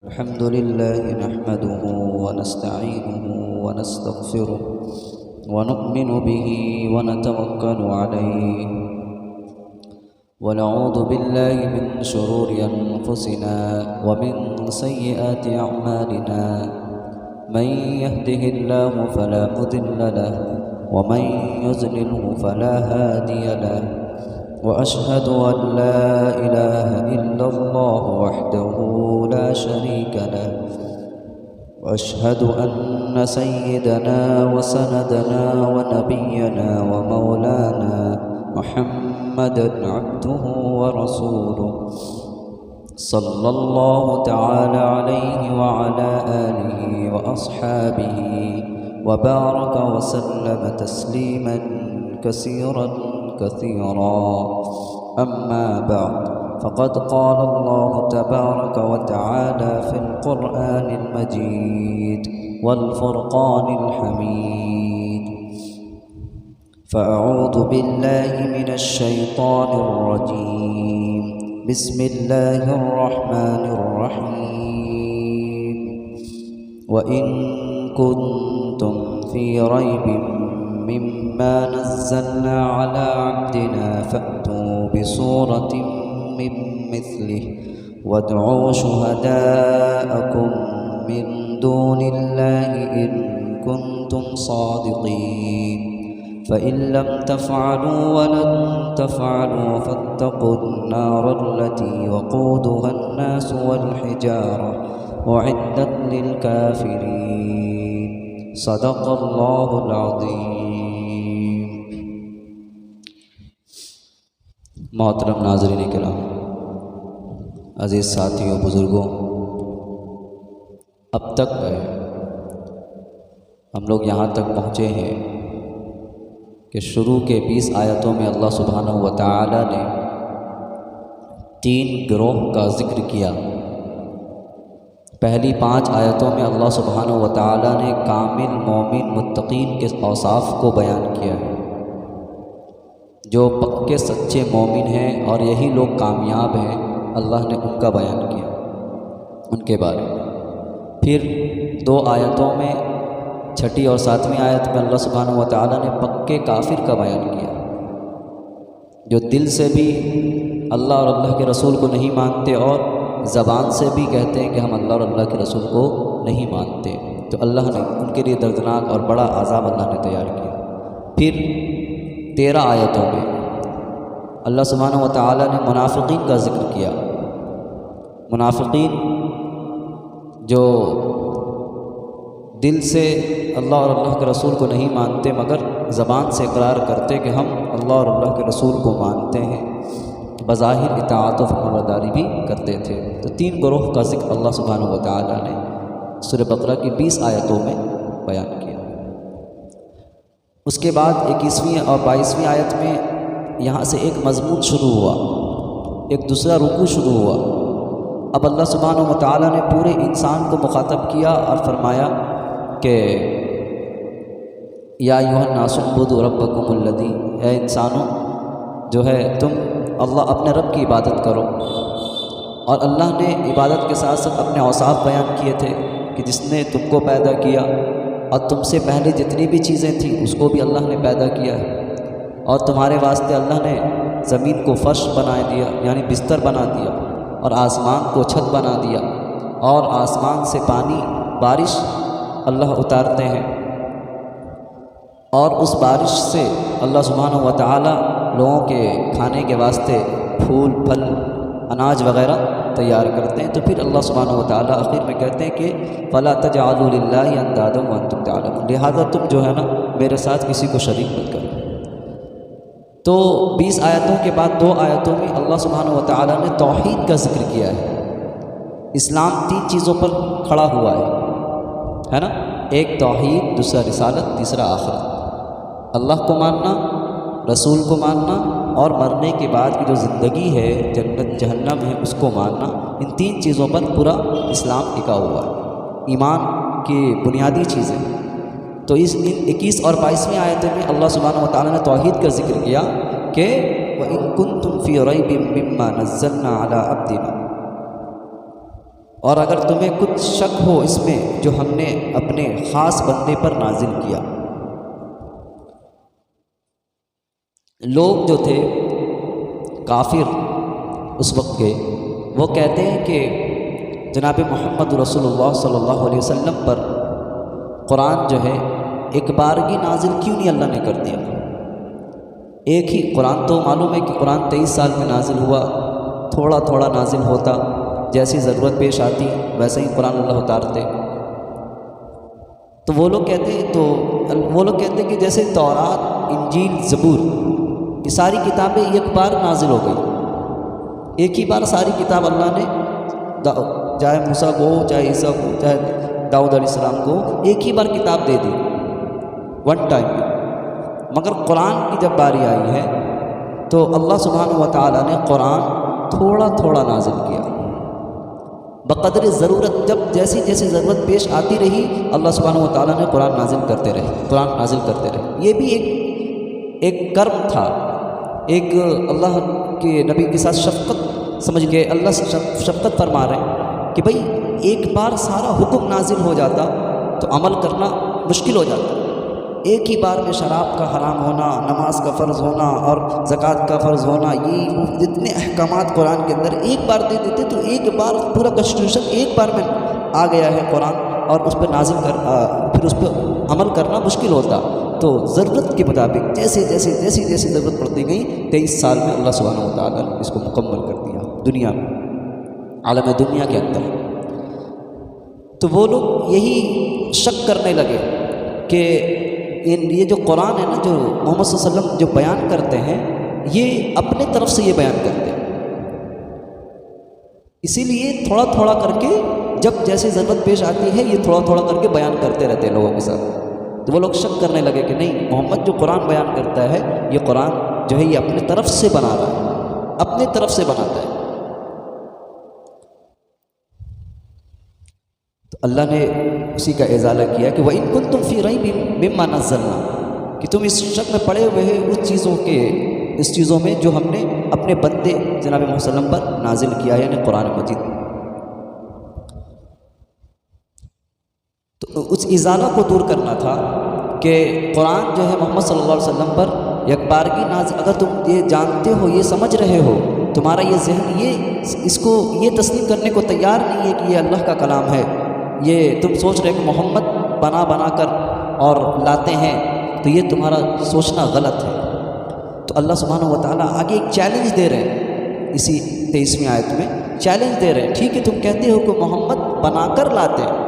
الحمد لله نحمده ونستعينه ونستغفره ونؤمن به ونتوكل عليه ونعوذ بالله من شرور أنفسنا ومن سيئات أعمالنا من يهده الله فلا مضل له ومن يضلله فلا هادي له وأشهد أن لا إله إلا الله وحده لا شريك له وأشهد أن سيدنا وسندنا ونبينا ومولانا محمدا عبده ورسوله صلى الله تعالى عليه وعلى آله وأصحابه وبارك وسلم تسليما كثيرا أما بعد فقد قال الله تبارك وتعالى في القرآن المجيد والفرقان الحميد فأعوذ بالله من الشيطان الرجيم بسم الله الرحمن الرحيم وإن كنتم في ريب مما نزلنا على عبدنا فأتوا بسورة من مثله وادعوا شهداءكم من دون الله إن كنتم صادقين فإن لم تفعلوا ولن تفعلوا فاتقوا النار التي وقودها الناس والحجارة أعدت للكافرين صدق الله العظيم. محترم ناظرین کرام، عزیز ساتھیوں، بزرگوں، اب تک ہم لوگ یہاں تک پہنچے ہیں کہ شروع کے 20 آیتوں میں اللہ سبحانہ و تعالی نے 3 گروہ کا ذکر کیا. پہلی 5 آیتوں میں اللہ سبحانہ و تعالی نے کامل مومن متقین کے اوصاف کو بیان کیا ہے، جو پکے سچے مومن ہیں اور یہی لوگ کامیاب ہیں. اللہ نے ان کا بیان کیا، ان کے بارے میں. پھر 2 آیتوں میں، 6 اور 7ویں آیت میں اللہ سبحانہ و تعالی نے پکے کافر کا بیان کیا، جو دل سے بھی اللہ اور اللہ کے رسول کو نہیں مانتے اور زبان سے بھی کہتے ہیں کہ ہم اللہ اور اللہ کے رسول کو نہیں مانتے. تو اللہ نے ان کے لیے دردناک اور بڑا عذاب اللہ نے تیار کیا. پھر 13 آیتوں میں اللہ سبحانہ و تعالی نے منافقین کا ذکر کیا. منافقین جو دل سے اللہ اور اللہ کے رسول کو نہیں مانتے مگر زبان سے اقرار کرتے کہ ہم اللہ اور اللہ کے رسول کو مانتے ہیں، بظاہر اطاعت و فرمانبرداری بھی کرتے تھے. تو 3 گروہ کا ذکر اللہ سبحانہ و تعالی نے سورہ بقرہ کی 20 آیتوں میں بیان کیا. اس کے بعد 21ویں اور 22ویں آیت میں یہاں سے ایک مضمون شروع ہوا، ایک دوسرا رکوع شروع ہوا. اب اللہ سبحانہ و تعالی نے پورے انسان کو مخاطب کیا اور فرمایا کہ یا ایھا الناس اعبدوا ربکم الذی، اے انسانوں جو ہے تم اللہ اپنے رب کی عبادت کرو. اور اللہ نے عبادت کے ساتھ ساتھ اپنے اوصاف بیان کیے تھے کہ جس نے تم کو پیدا کیا اور تم سے پہلے جتنی بھی چیزیں تھیں اس کو بھی اللہ نے پیدا کیا ہے، اور تمہارے واسطے اللہ نے زمین کو فرش بنا دیا یعنی بستر بنا دیا، اور آسمان کو چھت بنا دیا، اور آسمان سے پانی بارش اللہ اتارتے ہیں، اور اس بارش سے اللہ سبحانہ و تعالی لوگوں کے کھانے کے واسطے پھول پھل اناج وغیرہ تیار کرتے ہیں. تو پھر اللہ سبحانہ و تعالی آخر میں کہتے ہیں کہ فَلَا تَجْعَلُوا لِلَّهِ أَنْدَادًا وَأَنْتُمْ تَعْلَمُونَ، لہذا تم جو ہے نا میرے ساتھ کسی کو شریک مت کرو. تو 20 آیتوں کے بعد 2 آیتوں میں اللہ سبحانہ و تعالی نے توحید کا ذکر کیا ہے. اسلام 3 چیزوں پر کھڑا ہوا ہے نا، ایک توحید، دوسرا رسالت، تیسرا آخرت. اللہ کو ماننا، رسول کو ماننا، اور مرنے کے بعد کی جو زندگی ہے جنت جہنم ہے اس کو ماننا. ان 3 چیزوں پر پورا اسلام ٹکا ہوا ہے، ایمان کی بنیادی چیزیں. تو اس 21 اور 22ویں آیتیں میں اللہ سبحانہ و تعالی نے توحید کا ذکر کیا کہ وَإِن كُنتُمْ فِي رَيْبٍ مِّمَّا نَزَّلْنَا عَلَىٰ عَبْدِنَا، اور اگر تمہیں کچھ شک ہو اس میں جو ہم نے اپنے خاص بندے پر نازل کیا۔ لوگ جو تھے کافر اس وقت کے، وہ کہتے ہیں کہ جناب محمد رسول اللہ صلی اللہ علیہ وسلم پر قرآن جو ہے ایک بارگی نازل کیوں نہیں اللہ نے کر دیا؟ ایک ہی قرآن، تو معلوم ہے کہ قرآن 23 سال میں نازل ہوا، تھوڑا تھوڑا نازل ہوتا، جیسی ضرورت پیش آتی ویسے ہی قرآن اللہ اتارتے۔ تو وہ لوگ کہتے ہیں کہ جیسے تورات، انجیل، زبور، یہ ساری کتابیں ایک بار نازل ہو گئی، ایک ہی بار ساری کتاب اللہ نے چاہے موسیٰ کو، چاہے عیسیٰ کو، چاہے داؤد علیہ السلام کو ایک ہی بار کتاب دے دی ون ٹائم میں۔ مگر قرآن کی جب باری آئی ہے تو اللہ سبحانہ و تعالیٰ نے قرآن تھوڑا تھوڑا نازل کیا، بقدر ضرورت، جب جیسی جیسی ضرورت پیش آتی رہی اللہ سبحانہ و تعالیٰ نے قرآن نازل کرتے رہے۔ یہ بھی ایک کرم تھا، ایک اللہ کے نبی کے ساتھ شفقت سمجھ گئے، اللہ سے شفقت فرما رہے ہیں کہ بھئی ایک بار سارا حکم نازل ہو جاتا تو عمل کرنا مشکل ہو جاتا، ایک ہی بار میں شراب کا حرام ہونا، نماز کا فرض ہونا اور زکوٰۃ کا فرض ہونا، یہ جتنے احکامات قرآن کے اندر ایک بار دے دیتے تو ایک بار پورا کانسٹیٹیوشن ایک بار میں آ گیا ہے قرآن، اور اس پہ نازل پھر اس پہ عمل کرنا مشکل ہوتا۔ تو ضرورت کے مطابق جیسی ضرورت پڑتی گئی 23 سال میں اللہ سبحانہ و تعالیٰ نے اس کو مکمل کر دیا دنیا میں، عالم دنیا کے اندر۔ تو وہ لوگ یہی شک کرنے لگے کہ یہ جو قرآن ہے نا، جو محمد صلی اللہ علیہ وسلم جو بیان کرتے ہیں، یہ اپنے طرف سے یہ بیان کرتے ہیں، اسی لیے تھوڑا تھوڑا کر کے جب جیسی ضرورت پیش آتی ہے یہ تھوڑا تھوڑا کر کے بیان کرتے رہتے ہیں لوگوں کے ساتھ۔ تو وہ لوگ شک کرنے لگے کہ نہیں، محمد جو قرآن بیان کرتا ہے یہ قرآن جو ہے یہ اپنے طرف سے بنا رہا ہے، اپنے طرف سے بناتا ہے۔ تو اللہ نے اسی کا ازالہ کیا کہ وَإِن كُنتُمْ فِي رَيْبٍ مِّمَّا نَزَّلْنَا، کہ تم اس شک میں پڑے ہوئے ہیں اس چیزوں میں جو ہم نے اپنے بندے جناب محمد صلی اللہ علیہ وسلم پر نازل کیا، یعنی قرآن مجید۔ تو اس ازالہ کو دور کرنا تھا کہ قرآن جو ہے محمد صلی اللہ علیہ وسلم پر یک بارگی نازل، اگر تم یہ جانتے ہو، یہ سمجھ رہے ہو، تمہارا یہ ذہن یہ تسلیم کرنے کو تیار نہیں ہے کہ یہ اللہ کا کلام ہے، یہ تم سوچ رہے کہ محمد بنا کر اور لاتے ہیں، تو یہ تمہارا سوچنا غلط ہے۔ تو اللہ سبحانہ و تعالیٰ آگے ایک چیلنج دے رہے ہیں، اسی 23ویں آیت میں چیلنج دے رہے ہیں، ٹھیک ہے تم کہتے ہو کہ محمد بنا کر لاتے ہیں،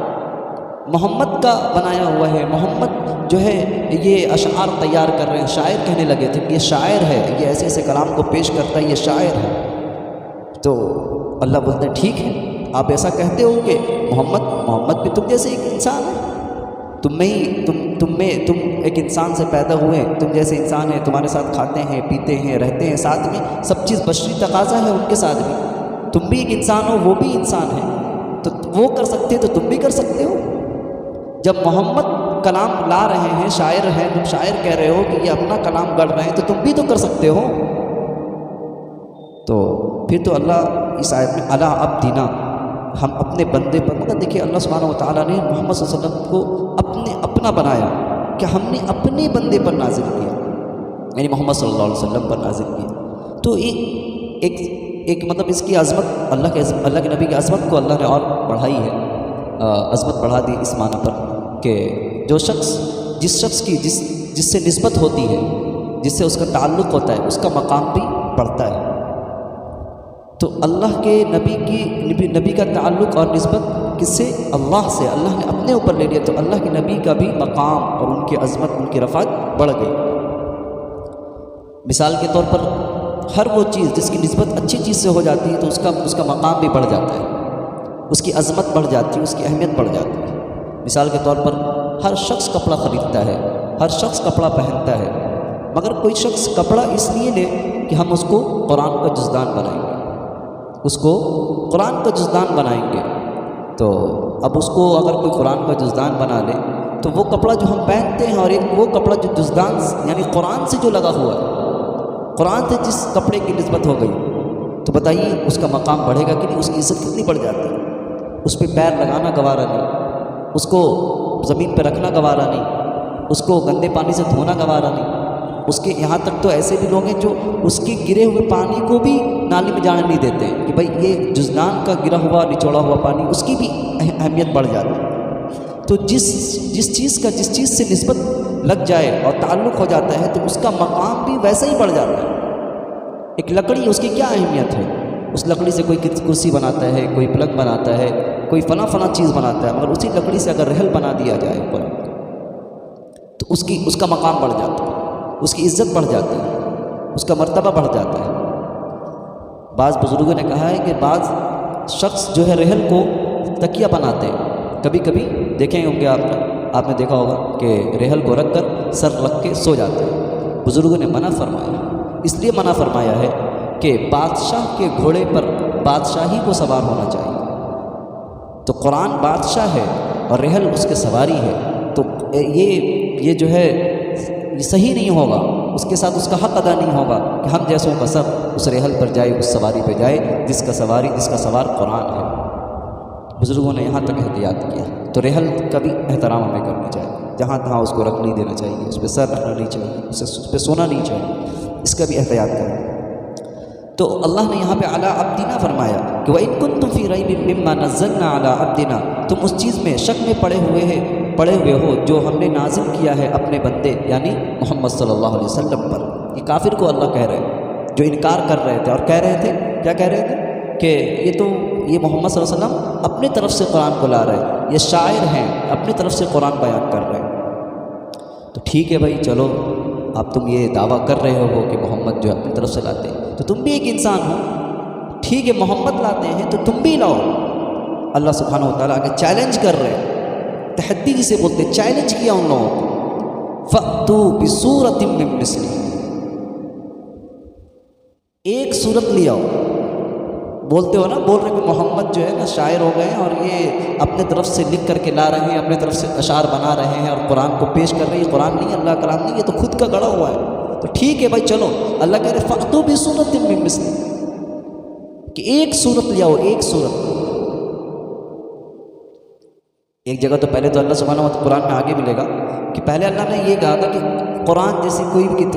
محمد کا بنایا ہوا ہے، محمد جو ہے یہ اشعار تیار کر رہے ہیں، شاعر کہنے لگے تھے کہ یہ شاعر ہے، یہ ایسے ایسے کلام کو پیش کرتا ہے، یہ شاعر ہے۔ تو اللہ بولتے ہیں ٹھیک ہے، آپ ایسا کہتے ہو کہ محمد بھی تم جیسے ایک انسان ہے، تم ایک انسان سے پیدا ہوئے، تم جیسے انسان ہیں، تمہارے ساتھ کھاتے ہیں، پیتے ہیں، رہتے ہیں ساتھ میں، سب چیز بشری تقاضا ہے ان کے ساتھ بھی، تم بھی ایک انسان ہو، وہ بھی انسان ہے، تو وہ کر سکتے تو تم بھی کر سکتے ہو۔ جب محمد کلام لا رہے ہیں، شاعر ہیں، تم شاعر کہہ رہے ہو کہ یہ اپنا کلام گڑھ رہے ہیں، تو تم بھی تو کر سکتے ہو۔ تو پھر تو اللہ اس آیت میں الا عبدنا، ہم اپنے بندے پر، مگر دیکھیے اللہ سبحانہ و تعالیٰ نے محمد صلی اللہ علیہ وسلم کو اپنا بنایا کہ ہم نے اپنے بندے پر نازل کیا، یعنی محمد صلی اللہ علیہ وسلم پر نازل کیا۔ تو ایک مطلب اس کی عظمت، اللہ کے نبی کی عظمت کو اللہ نے اور بڑھائی ہے، عظمت بڑھا دی اس معنی پر کہ جس شخص کی جس سے نسبت ہوتی ہے، جس سے اس کا تعلق ہوتا ہے، اس کا مقام بھی بڑھتا ہے۔ تو اللہ کے نبی کا تعلق اور نسبت کس سے؟ اللہ سے، اللہ نے اپنے اوپر لے لیا، تو اللہ کے نبی کا بھی مقام اور ان کی عظمت، ان کی رفعت بڑھ گئی۔ مثال کے طور پر ہر وہ چیز جس کی نسبت اچھی چیز سے ہو جاتی ہے تو اس کا مقام بھی بڑھ جاتا ہے، اس کی عظمت بڑھ جاتی ہے، اس کی اہمیت بڑھ جاتی ہے۔ مثال کے طور پر ہر شخص کپڑا خریدتا ہے، ہر شخص کپڑا پہنتا ہے، مگر کوئی شخص کپڑا اس لیے لے کہ ہم اس کو قرآن کا جزدان بنائیں گے، اس کو قرآن کا جزدان بنائیں گے۔ تو اب اس کو اگر کوئی قرآن کا جزدان بنا لے تو وہ کپڑا جو ہم پہنتے ہیں اور وہ کپڑا جو جزدان یعنی قرآن سے جو لگا ہوا ہے، قرآن سے جس کپڑے کی نسبت ہو گئی، تو بتائیے اس کا مقام بڑھے گا کہ نہیں، اس کی عزت کتنی بڑھ جاتی ہے۔ اس پہ پیر لگانا گوارا نہیں، اس کو زمین پہ رکھنا گوارا نہیں، اس کو گندے پانی سے دھونا گوارا نہیں۔ اس کے یہاں تک تو ایسے بھی لوگ ہیں جو اس کے گرے ہوئے پانی کو بھی نالی میں جانے نہیں دیتے کہ بھائی یہ جزدان کا گرا ہوا نچوڑا ہوا پانی، اس کی بھی اہمیت بڑھ جاتی ہے۔ تو جس چیز سے نسبت لگ جائے اور تعلق ہو جاتا ہے تو اس کا مقام بھی ویسا ہی بڑھ جاتا ہے۔ ایک لکڑی، اس کی کیا اہمیت ہے؟ اس لکڑی سے کوئی کرسی بناتا ہے، کوئی پلنگ بناتا ہے، کوئی فلاں چیز بناتا ہے، مگر اسی لکڑی سے اگر رحل بنا دیا جائے تو اس کا مقام بڑھ جاتا ہے، اس کی عزت بڑھ جاتی ہے، اس کا مرتبہ بڑھ جاتا ہے۔ بعض بزرگوں نے کہا ہے کہ بعض شخص جو ہے رحل کو تکیہ بناتے ہیں، کبھی کبھی دیکھیں ہوں گے آپ نے دیکھا ہوگا کہ رحل کو رکھ کر سر رکھ کے سو جاتے ہیں۔ بزرگوں نے منع فرمایا، اس لیے منع فرمایا ہے کہ بادشاہ کے گھوڑے پر بادشاہی کو سوار ہونا چاہیے۔ تو قرآن بادشاہ ہے اور رحل اس کے سواری ہے، تو یہ جو ہے یہ صحیح نہیں ہوگا، اس کے ساتھ اس کا حق ادا نہیں ہوگا کہ ہم جیسوں کا سب اس رحل پر جائے، اس سواری پہ جائے جس کا سوار قرآن ہے۔ بزرگوں نے یہاں تک احتیاط کیا، تو رحل کا بھی احترام ہمیں کرنا چاہیے، جہاں تہاں اس کو رکھ نہیں دینا چاہیے، اس پہ سر رکھنا نہیں چاہیے، اس پہ سونا نہیں چاہیے، اس کا بھی احتیاط کریں۔ تو اللہ نے یہاں پہ علی عبدنا فرمایا کہ وَإِن كُنتُمْ فِي رَيْبٍ مِّمَّا نَزَّلْنَا عَلَىٰ عَبْدِنَا، تم اس چیز میں شک میں پڑے ہوئے ہو جو ہم نے نازل کیا ہے اپنے بندے یعنی محمد صلی اللہ علیہ وسلم پر۔ یہ کافر کو اللہ کہہ رہے ہیں جو انکار کر رہے تھے اور کہہ رہے تھے، کیا کہہ رہے تھے کہ یہ محمد صلی اللہ علیہ وسلم اپنی طرف سے قرآن کو لا رہے ہیں، یہ شاعر ہیں، اپنی طرف سے قرآن بیان کر رہے ہیں۔ تو ٹھیک ہے بھائی، چلو اب تم یہ دعویٰ کر رہے ہو کہ محمد جو ہے اپنی طرف سے لاتے ہیں، تو تم بھی ایک انسان ہو، ٹھیک ہے محمد لاتے ہیں تو تم بھی لاؤ۔ اللہ سبحانہ و تعالیٰ آگے چیلنج کر رہے ہیں، تحدی جسے بولتے، چیلنج کیا ان لوگوں کو، فَأْتُوا بِسُورَةٍ مِّن مِّثْلِهِ، ایک صورت لے آؤ۔ بولتے ہو نا، بول رہے کہ محمد جو ہے نا شاعر ہو گئے ہیں اور یہ اپنے طرف سے لکھ کر کے لا رہے ہیں، اپنے طرف سے اشعار بنا رہے ہیں اور قرآن کو پیش کر رہے ہیں، قرآن نہیں، اللہ کلام نہیں، یہ تو خود کا گڑا ہوا ہے۔ تو ٹھیک ہے بھائی چلو، اللہ کہہ رہے فَأْتُوا بِسُورَةٍ مِّن مِّثْلِهِ کہ ایک صورت لے آؤ، ایک صورت۔ ایک جگہ تو پہلے تو اللہ سبحانہ وتعالیٰ قرآن میں آگے ملے گا کہ پہلے اللہ نے یہ کہا تھا کہ قرآن جیسی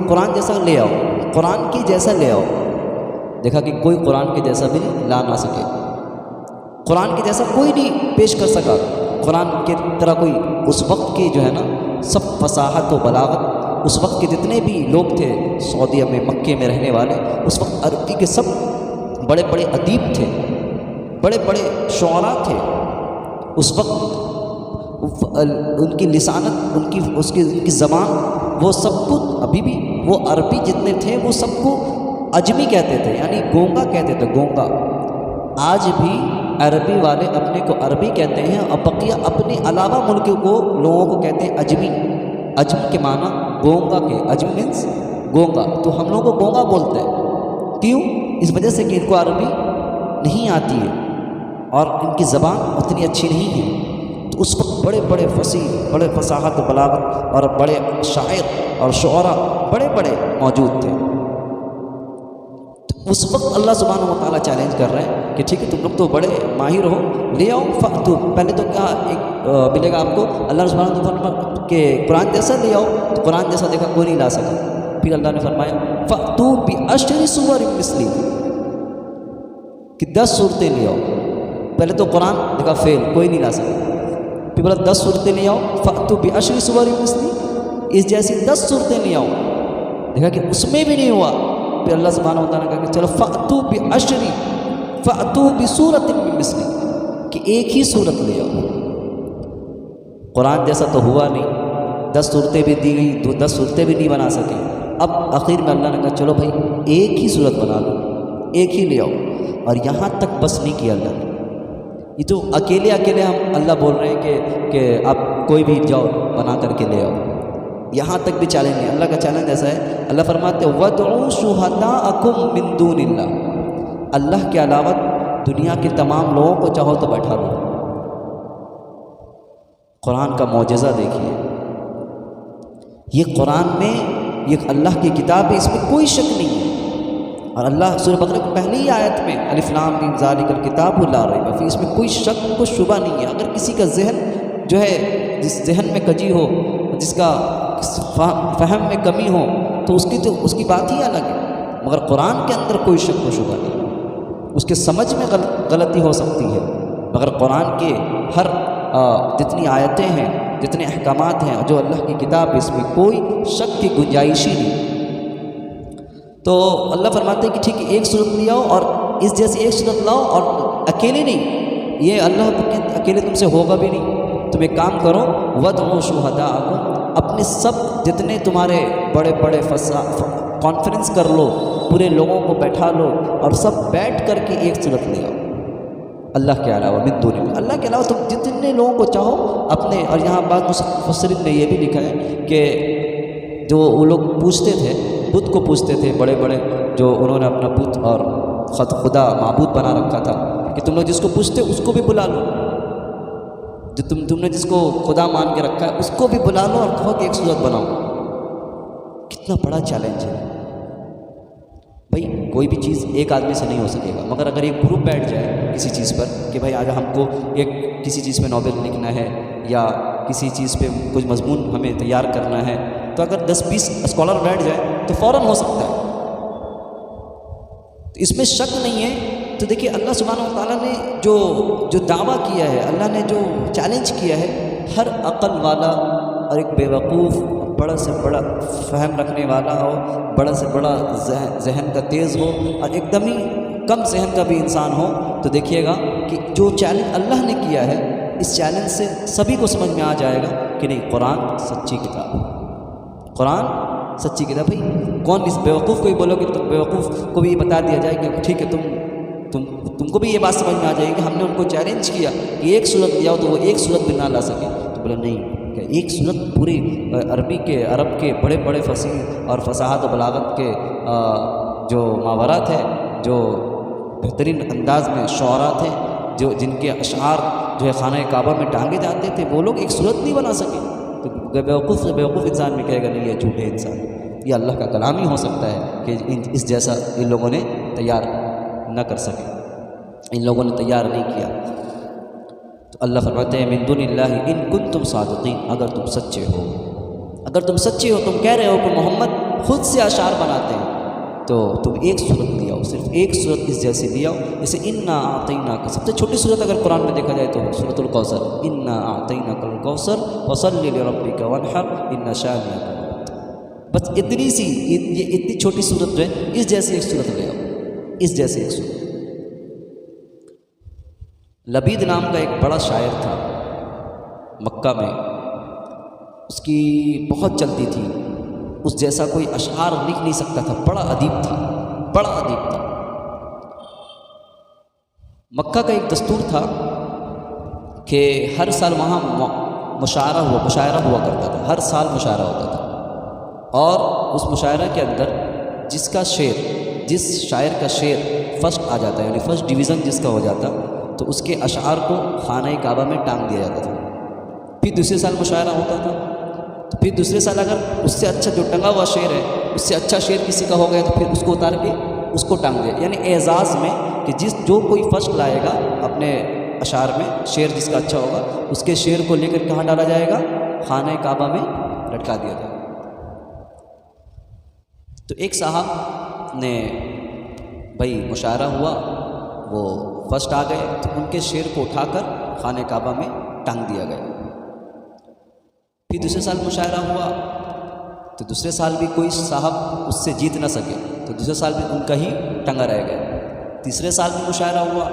قرآن جیسا لے آؤ، قرآن کی جیسا لے آؤ۔ دیکھا کہ کوئی قرآن کے جیسا بھی لا نہ سکے، قرآن کے جیسا کوئی نہیں پیش کر سکا، قرآن کی طرح کوئی اس وقت کی جو ہے نا سب فصاحت و بلاغت، اس وقت کے جتنے بھی لوگ تھے سعودیہ میں، مکے میں رہنے والے، اس وقت عربی کے سب بڑے بڑے ادیب تھے، بڑے بڑے شعراء تھے اس وقت، ان کی لسانت، ان کی زبان، وہ سب کچھ ابھی بھی وہ عربی جتنے تھے وہ سب کو اجمی کہتے تھے، یعنی گونگا کہتے تھے، گونگا۔ آج بھی عربی والے اپنے کو عربی کہتے ہیں اور بقیہ اپنے علاوہ ملک کو لوگوں کو کہتے ہیں اجمی۔ اجم کے معنی گونگا کے، اجم مینس گونگا، تو ہم لوگوں کو گونگا بولتے ہیں، کیوں؟ اس وجہ سے کہ ان کو عربی نہیں آتی ہے اور ان کی زبان اتنی اچھی نہیں ہے۔ تو اس وقت بڑے بڑے فصیح، بڑے فصاحت و بلاغت اور بڑے شاعر اور شعراء بڑے بڑے موجود تھے۔ تو اس وقت اللہ سبحانہ و تعالیٰ چیلنج کر رہے ہیں کہ ٹھیک ہے تم لوگ تو بڑے ماہر ہو، لے آؤ فأتو۔ پہلے تو کیا ایک ملے گا آپ کو، اللہ سبحانہ و تعالیٰ کہ قرآن جیسا لے آؤ، تو قرآن جیسا دیکھا کوئی نہیں لا سکا۔ پھر اللہ نے فرمایا فأتو بعشر سور مثلہ کہ 10 صورتیں لے آؤ۔ پہلے تو قرآن دیکھا فیل، کوئی نہیں لا سکا، پھر بولا 10 صورتیں لے آؤ، فأتو بعشر سور مثلہ، اس جیسی 10 صورتیں لے آؤ۔ دیکھا کہ اس میں بھی نہیں ہوا، پھر اللہ سبحانہ و تعالیٰ نے کہا کہ چلو فأتو بعشر، فأتو بسورۃ من مثلہ کہ ایک ہی صورت لے آؤ۔ قرآن جیسا تو ہوا نہیں، 10 صورتیں بھی دی گئی تو 10 صورتیں بھی نہیں بنا سکے۔ اب آخر میں اللہ نے کہا چلو بھائی ایک ہی صورت بنا لو، ایک ہی لے آؤ۔ اور یہاں تک بس نہیں کیا اللہ نے، یہ تو اکیلے ہم اللہ بول رہے ہیں کہ آپ کوئی بھی جاؤ بنا کر کے لے آؤ، یہاں تک بھی چیلنج ہے۔ اللہ کا چیلنج ایسا ہے، اللہ فرماتے وَادْعُوا شُهَدَاءَكُم مِّن دُونِ اللَّهِ، اللہ کے علاوہ دنیا کے تمام لوگوں کو چاہو تو بیٹھا لو۔ قرآن کا معجزہ دیکھیے، یہ قرآن میں یہ اللہ کی کتاب ہے، اس میں کوئی شک نہیں ہے، اور اللہ سورہ بقرہ کی پہلی ہی آیت میں الف لام میم ذالک الکتاب لا ریب فیہ، اس میں کوئی شک کو شبہ نہیں ہے۔ اگر کسی کا ذہن جو ہے، جس ذہن میں کجی ہو، جس کا فہم میں کمی ہو، تو اس کی بات ہی الگ ہے، مگر قرآن کے اندر کوئی شک و شبہ نہیں۔ اس کے سمجھ میں غلطی ہو سکتی ہے، مگر قرآن کے ہر جتنی آیتیں ہیں، جتنے احکامات ہیں، جو اللہ کی کتاب ہے، اس میں کوئی شک کی گنجائش ہی نہیں۔ تو اللہ فرماتے ہیں کہ ٹھیک ہے، ایک صورت لے آؤ اور اس جیسی ایک صورت لاؤ، اور اکیلے نہیں، یہ اللہ اکیلے تم سے ہوگا بھی نہیں۔ تم ایک کام کرو، وَادْعُوا شُهَدَاءَكُمْ، اپنے سب جتنے تمہارے بڑے بڑے کانفرنس کر لو، پورے لوگوں کو بیٹھا لو اور سب بیٹھ کر کے ایک صورت لے آؤ اللہ کے علاوہ، من دون اللہ، اللہ کے علاوہ تم جتنے لوگوں کو چاہو اپنے۔ اور یہاں بعض مفسرین نے یہ بھی لکھا ہے کہ جو وہ لوگ پوچھتے تھے، بت کو پوچھتے تھے بڑے بڑے، جو انہوں نے اپنا بت اور خدا معبود بنا رکھا تھا، کہ تم لوگ جس کو پوچھتے اس کو بھی بلا لو، جو تم نے جس کو خدا مان کے رکھا ہے اس کو بھی بلا لو اور کہو کہ ایک صورت بناؤ۔ کتنا بڑا چیلنج ہے بھائی، کوئی بھی چیز ایک آدمی سے نہیں ہو سکے گا، مگر اگر ایک گروپ بیٹھ جائے کسی چیز پر کہ بھائی آج ہم کو کسی چیز پہ ناول لکھنا ہے، یا کسی چیز پہ کچھ مضمون ہمیں تیار کرنا ہے، تو اگر 10-20 اسکالر بیٹھ جائے تو فوراً ہو سکتا ہے، تو اس میں شک نہیں ہے۔ تو دیکھیے اللہ سبحانہ و تعالیٰ نے جو دعویٰ کیا ہے، اللہ نے جو چیلنج کیا ہے، ہر عقل والا اور ایک بیوقوف، بڑا سے بڑا فہم رکھنے والا ہو، بڑا سے بڑا ذہن کا تیز ہو، اور ایک دم ہی کم ذہن کا بھی انسان ہو، تو دیکھیے گا کہ جو چیلنج اللہ نے کیا ہے، اس چیلنج سے سبھی کو سمجھ میں آ جائے گا کہ نہیں، قرآن سچی کتاب ہے، قرآن سچی کتاب۔ بھائی کون اس بیوقوف کو بھی بولو کہ تم بیوقوف کو بھی یہ بتا دیا جائے کہ ٹھیک ہے، تم کو بھی یہ بات سمجھ میں آ جائے گی کہ ہم نے ان کو چیلنج کیا کہ ایک صورت لے آؤ، تو وہ ایک صورت بھی نہ لا سکے، تو بولا نہیں، کہ ایک صورت پوری عرب کے بڑے بڑے فصیح اور فصاحت و بلاغت کے جو ماورا تھے، جو بہترین انداز میں شعراء تھے، جن کے اشعار جو ہے خانہ کعبہ میں ٹانگے جاتے تھے، وہ لوگ ایک صورت نہیں بنا سکے، تو بیوقوف انسان میں کہے گا نہیں، یہ جھوٹے انسان، یہ اللہ کا کلام ہی ہو سکتا ہے کہ اس جیسا ان لوگوں نے تیار نہ کر سکے، ان لوگوں نے تیار نہیں کیا۔ تو اللہ فرماتے ہیں من دون اللہ ان کنتم صادقین، اگر تم سچے ہو، اگر تم سچے ہو، تم کہہ رہے ہو کہ محمد خود سے اشعار بناتے ہیں، تو تم ایک صورت لے آؤ، صرف ایک صورت اس جیسی لے آؤ، جیسے انا اعطیناک، سب سے چھوٹی صورت اگر قرآن میں دیکھا جائے تو سورۃ الکوثر، انا اعطیناک الکوثر فصلی لربک وانحر ان شانئک هو الابتر، بس اتنی سی، یہ اتنی چھوٹی صورت جو ہے، اس جیسی ایک صورت لے آؤ، اس جیسی ایک صورت۔ لبید نام کا ایک بڑا شاعر تھا مکہ میں، اس کی بہت چلتی تھی، اس جیسا کوئی اشعار لکھ نہیں سکتا تھا، بڑا ادیب تھا، بڑا ادیب تھا۔ مکہ کا ایک دستور تھا کہ ہر سال وہاں مشاعرہ ہوا کرتا تھا، ہر سال مشاعرہ ہوتا تھا، اور اس مشاعرہ کے اندر جس شاعر کا شعر فرسٹ آ جاتا ہے، یعنی فرسٹ ڈویژن جس کا ہو جاتا، تو اس کے اشعار کو خانہ کعبہ میں ٹانگ دیا جاتا تھا۔ پھر دوسرے سال مشاعرہ ہوتا تھا، تو پھر دوسرے سال اگر اس سے اچھا جو ٹنگا ہوا شعر ہے، اس سے اچھا شعر کسی کا ہو گیا، تو پھر اس کو اتار کے اس کو ٹانگ دیا، یعنی اعزاز میں کہ جو کوئی فرسٹ لائے گا اپنے اشعار میں، شعر جس کا اچھا ہوگا، اس کے شعر کو لے کر کہاں ڈالا جائے گا؟ خانہ کعبہ میں لٹکا دیا جائے گا۔ تو ایک صاحب نے بھائی مشاعرہ ہوا، وہ فرسٹ آ گئے، تو ان کے شعر کو اٹھا کر خانہ کعبہ میں ٹانگ دیا گیا۔ پھر دوسرے سال مشاعرہ ہوا، تو دوسرے سال بھی کوئی صاحب اس سے جیت نہ سکے، تو دوسرے سال بھی ان کا ہی ٹنگا رہ گیا۔ تیسرے سال بھی مشاعرہ ہوا،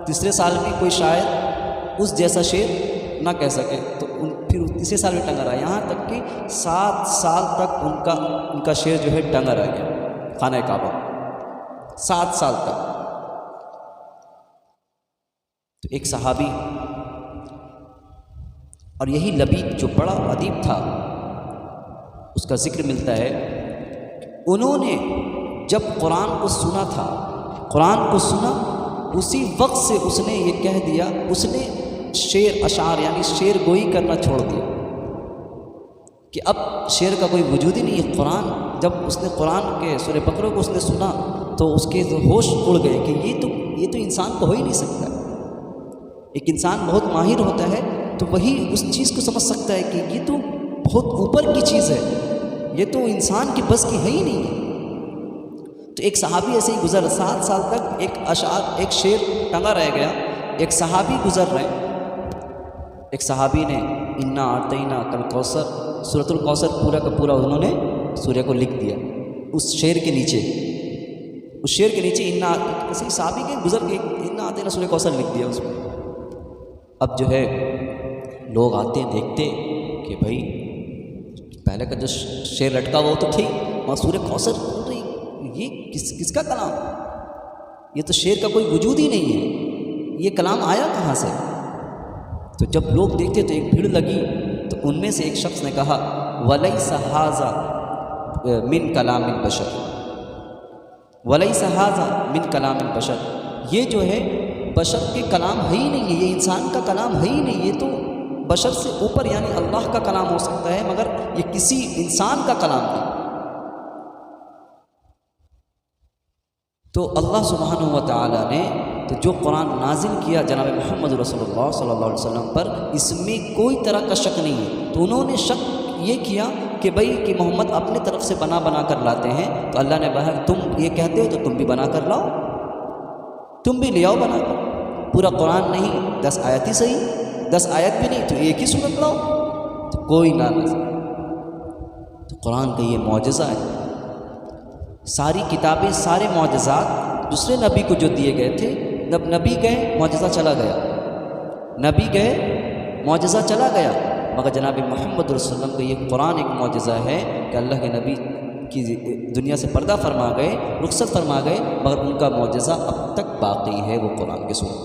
تیسرے سال بھی کوئی شاعر اس جیسا شعر نہ کہہ سکے، تو پھر تیسرے سال بھی ٹنگا رہا، یہاں تک کہ 7 سال تک ان کا شعر جو ہے ٹنگا رہ گیا خانہ کعبہ، 7 سال تک۔ تو ایک صحابی، اور یہی لبید جو بڑا ادیب تھا، اس کا ذکر ملتا ہے، انہوں نے جب قرآن کو سنا تھا، قرآن کو سنا، اسی وقت سے اس نے یہ کہہ دیا، اس نے شعر اشعار یعنی شعر گوئی کرنا چھوڑ دیا کہ اب شعر کا کوئی وجود ہی نہیں ہے۔ قرآن جب اس نے قرآن کے سورہ بقرہ کو اس نے سنا، تو اس کے ہوش اڑ گئے کہ یہ تو انسان کو ہو ہی نہیں سکتا۔ ایک انسان بہت ماہر ہوتا ہے تو وہی اس چیز کو سمجھ سکتا ہے کہ یہ تو بہت اوپر کی چیز ہے، یہ تو انسان کی بس کی ہے ہی نہیں ہے۔ تو ایک صحابی ایسے ہی گزر 7 سال تک ایک شعر ٹنگا رہ گیا۔ ایک صحابی گزر رہے، ایک صحابی نے انا اعطینا کل کوثر، سورۃ الکوثر پورا کا پورا انہوں نے سورہ کو لکھ دیا اس شعر کے نیچے، اس شعر کے نیچے کسی صحابی کے گزر کے انا اعطینا سورہ کوثر لکھ دیا اس میں۔ اب جو ہے لوگ آتے ہیں دیکھتے کہ بھائی پہلے کا جو شعر لٹکا وہ تو تھی، اور سورہ کوثر بول رہی، یہ کس کا کلام؟ یہ تو شعر کا کوئی وجود ہی نہیں ہے، یہ کلام آیا کہاں سے؟ تو جب لوگ دیکھتے تو ایک بھیڑ لگی، تو ان میں سے ایک شخص نے کہا وَلَيْسَ هَذَا مِن کلام البشر، وَلَيْسَ هَذَا مِن کلام البشر، یہ جو ہے بشر کے کلام ہے ہی نہیں ہے، یہ انسان کا کلام ہے ہی نہیں، یہ تو بشر سے اوپر یعنی اللہ کا کلام ہو سکتا ہے، مگر یہ کسی انسان کا کلام نہیں۔ تو اللہ سبحانہ و تعالیٰ نے تو جو قرآن نازل کیا جناب محمد رسول اللہ صلی اللہ علیہ وسلم پر، اس میں کوئی طرح کا شک نہیں ہے۔ تو انہوں نے شک یہ کیا کہ بھئی کہ محمد اپنی طرف سے بنا کر لاتے ہیں، تو اللہ نے کہا تم یہ کہتے ہو تو تم بھی بنا کر لاؤ، تم بھی لے آؤ بنا کر۔ پورا قرآن نہیں، 10 آیت ہی صحیح، 10 آیت بھی نہیں تو ایک ہی صورت لاؤ، تو کوئی نہ لے۔ تو قرآن کا یہ معجزہ ہے۔ ساری کتابیں، سارے معجزات دوسرے نبی کو جو دیے گئے تھے، جب نبی گئے معجزہ چلا گیا، نبی گئے معجزہ چلا گیا، مگر جناب محمد رسول اللہ کا یہ قرآن ایک معجزہ ہے کہ اللہ کے نبی کی دنیا سے پردہ فرما گئے، رخصت فرما گئے، مگر ان کا معجزہ اب تک باقی ہے، وہ قرآن کے سورت،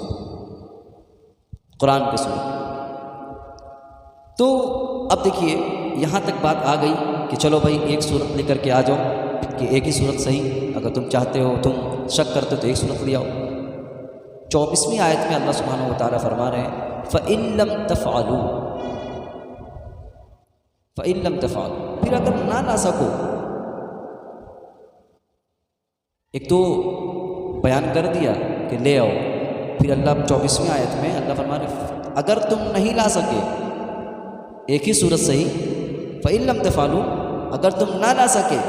قرآن کے سورت۔ تو اب دیکھیے یہاں تک بات آ گئی کہ چلو بھائی ایک صورت لے کر کے آ جاؤ کہ ایک ہی صورت صحیح، اگر تم چاہتے ہو، تم شک کرتے ہو تو ایک صورت لے آؤ۔ 24ویں آیت میں اللہ سبحانہ و تعالیٰ فرما رہے ہیں فَإِن لَمْ تَفْعَلُوا، فَإِن لَمْ تَفْعَلُوا، پھر اگر نہ لا سکو، ایک تو بیان کر دیا کہ لے آؤ، پھر اللہ 24ویں آیت میں اللہ فرما رہے اگر تم نہیں لا سکے ایک ہی صورت صحیح، فَإِن لَمْ تَفْعَلُوا، اگر تم نہ لا سکے،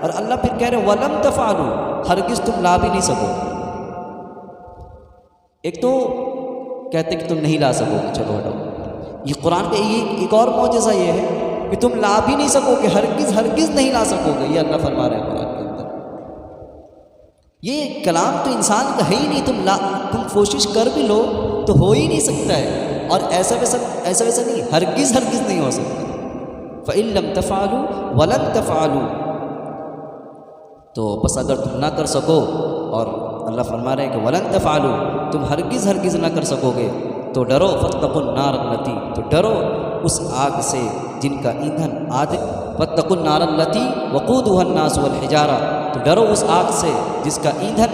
اور اللہ پھر کہہ رہے وَلَمْ تَفْعَلُوا، ہرگز تم لا بھی نہیں سکو۔ ایک تو کہتے کہ تم نہیں لا سکو گے، چلو ہٹاؤ، یہ قرآن کا ایک اور معجزہ یہ ہے کہ تم لا بھی نہیں سکو گے، ہرگز نہیں لا سکو گے، یہ اللہ فرما رہے ہیں قرآن کے اندر۔ یہ کلام تو انسان کا ہے ہی نہیں، تم کوشش کر بھی لو تو ہو ہی نہیں سکتا ہے، اور ایسا ویسا نہیں، ہرگز نہیں ہو سکتا۔ فَإِن لَمْ تَفْعَلُوا وَلَن تَفْعَلُوا، تو بس اگر تم نہ کر سکو، اور اللہ فرما رہے ہیں کہ وَلَن تَفْعَلُوا، تم ہرگز نہ کر سکو گے، تو ڈرو فَاتَّقُوا النَّارَ الَّتِي، تو ڈرو اس آگ سے جن کا ایندھن وَاتَّقُوا النَّارَ الَّتِي وَقُودُهَا النَّاسُ وَالْحِجَارَةُ، تو ڈرو اس آگ سے جس کا ایندھن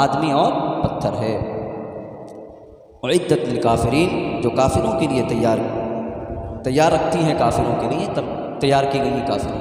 آدمی اور پتھر ہے۔ اعدت للکافرین، جو کافروں کے لیے تیار رکھتی ہیں، کافروں کے لیے تیار کی گئی کافروں